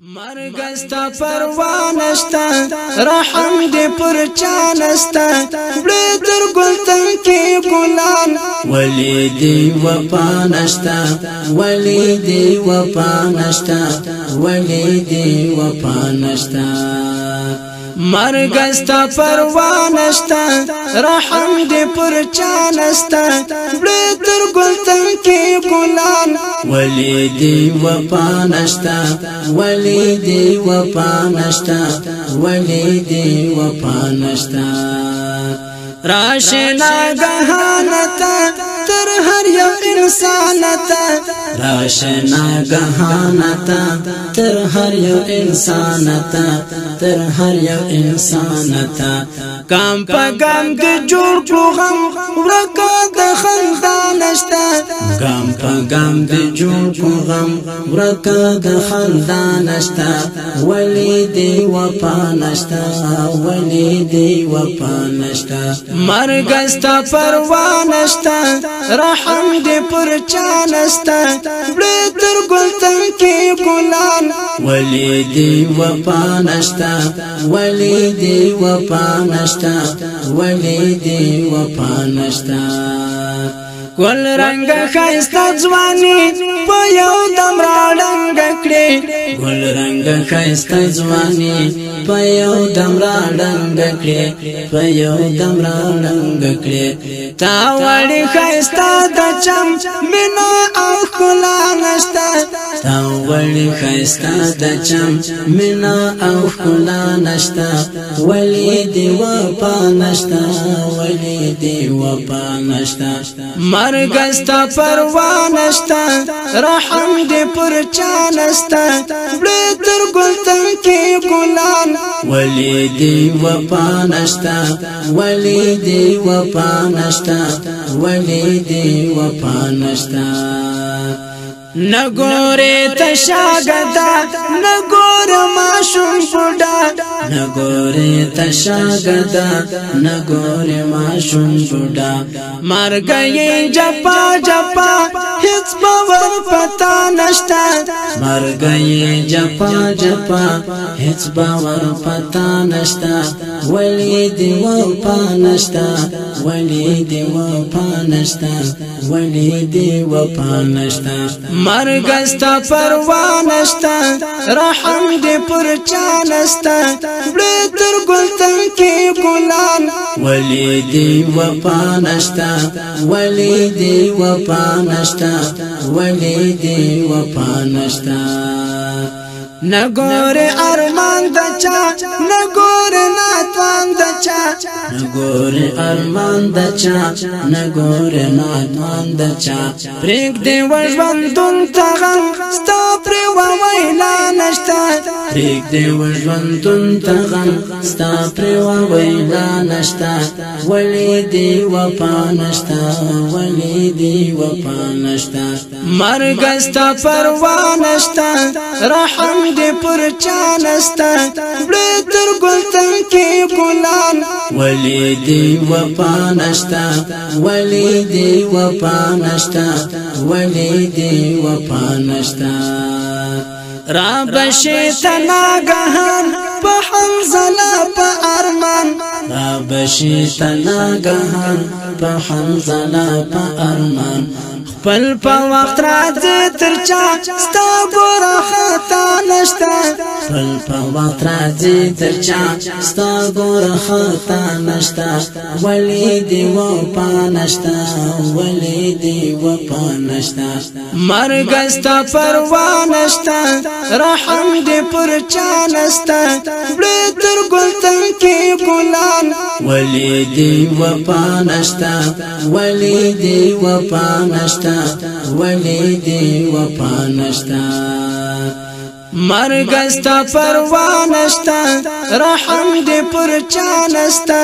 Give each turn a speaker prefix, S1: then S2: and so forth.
S1: مرګستا پروانشتا رحم دې پر چانستا بلتر ګلتن کې ګلان ولی دې وپانشتا ولی دې وپانشتا ولی دې وپانشتا مرګستا پروانشتا رحم دې پر چانستا بلتر ګلتن کې ګلان ولی دې وپانشتا ولی دی وپانشتا ولی دی وپانشتا راشنا گہانتا تر ہر یو انسانتا راشنا گہانتا تر ہر یو انسانتا تر ہر یو انسانتا کام پا گام دی جوڑ کو غم ورکا دخندانشتا گام پا گام دی جوڑ کو غم ورکا دخندانشتا ولی دی وپانشتا ولی دی وپانشتا مرگستا پروانشتا رحم دې پر چانستا بلتر ګلتن کې ګلان ولی دې وپانشتا ولی دې وپانشتا ولی دې وپانشتا ګل رنگ خایستا ځواني په یو دم راډنګ کړې ګل رنگ خایستا ځواني په یو دم راډنګ کړې په یو دم راډنګ کړې تا وړي خایستا د چم مینا او ښکلا نشتا تا وړي خایستا د چم مینا او ښکلا نشتا ولی دې وپانشتا ولی دې وپانشتا مرګستا پروانشتا رحم دې پر چانستا بلتر ګلتن کې ګلان ولی دې وپانشتا ولی دې وپانشتا ولی دې وپانشتا نګورې تشاګدا نګور ماشوم بوډا نګورې تشاګدا نګور ماشوم بوډا مرګي جپا جپا هیڅ باور پتا نشتا مرګي جپا جپا هیڅ باور پتا نشتا ولی دی وپانشتا ولی دی وپانشتا ولی دی وپانشتا مرګستا پروانشتا رحم دې پر چانستا بلتر ګلتن کې ګلان ولی دې وپانشتا ولی دې وپانشتا ولی دې وپانشتا نګور ارمان دچا نګور ناتوان دچا نګور ارمان دچا نګور ناتوان دچا پرېګ دې وژوندون تغم ستا پرې وویلا نشتا پرېګ دې وژوندون تغم ستا پرې وویلا نشتا ولی دې وپانشتا ولی دې وپانشتا مرګستا پروانشتا رحم دې پر چانستا بلتر ګلتن کې ګلان ولی دې وپانشتا ولی دې وپانشتا ولی دې وپانشتا را بشي تناګهان په حنزله په ارمان را بشي تناګهان په حنزله په ارمان خپل په وخت راځي ترچا ستا ګور خطا نشتا خپل په وخت راځي ترچا ستا ګور خطا نشتا ولی دې وپانشتا ولی دې وپانشتا مرګستا پروانشتا رحم دې پر چانستا بلتر ګلتن کې ګلان ولی دې وپانشتا ولی دې وپانشتا ولی دې وپانشتا مرګستا پروانشتا رحم دې پر چانستا